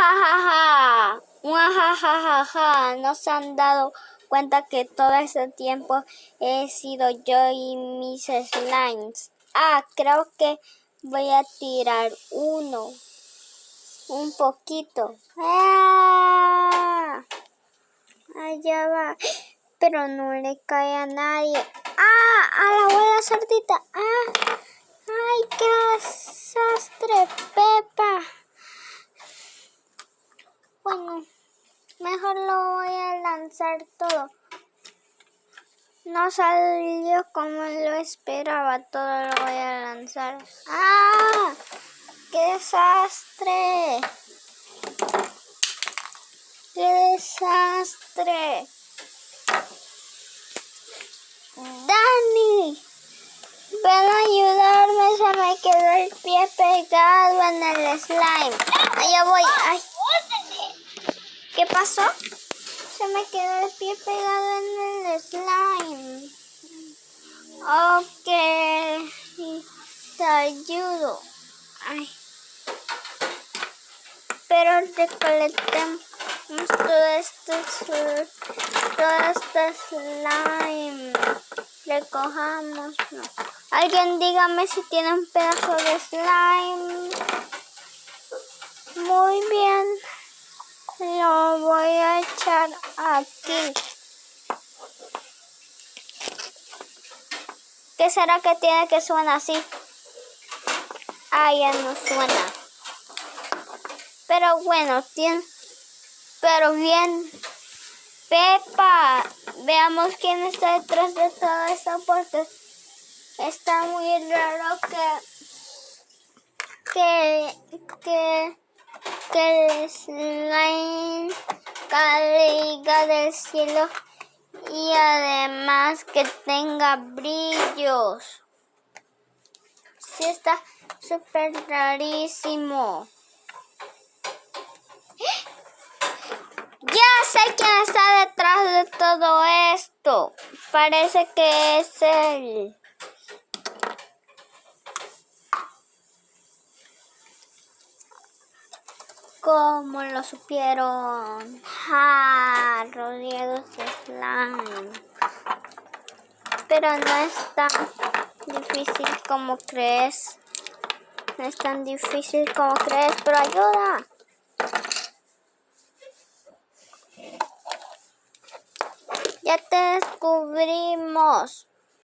Muajajaja, muajajaja, no se han dado cuenta que todo ese tiempo he sido yo y mis slimes. Creo que voy a tirar un poquito. Allá va, pero no le cae a nadie. A la abuela cerdita. Ay, qué desastre, Pepa. Bueno, mejor lo voy a lanzar todo. No salió como lo esperaba, todo lo voy a lanzar. ¡Qué desastre! ¡Qué desastre! ¡Dani! Ven a ayudarme, se me quedó el pie pegado en el slime. Allá voy. Ay. ¿Qué pasó? Se me quedó el pie pegado en el slime. Ok, te ayudo. Ay. Pero recolectemos todo este slime. Recojámoslo. Alguien dígame si tiene un pedazo de slime. Muy bien. Lo voy a echar aquí. ¿Qué será que tiene que suena así? Ya no suena. Pero bueno, pero bien. Pepa, veamos quién está detrás de todo esto porque está muy raro que el slime caiga del cielo y además que tenga brillos. Sí, está súper rarísimo. Ya sé quién está detrás de todo esto. Parece que es él. ¿Cómo lo supieron? Rodeados de slime. Pero no es tan difícil como crees. No es tan difícil como crees, pero ayuda. Ya te descubrimos.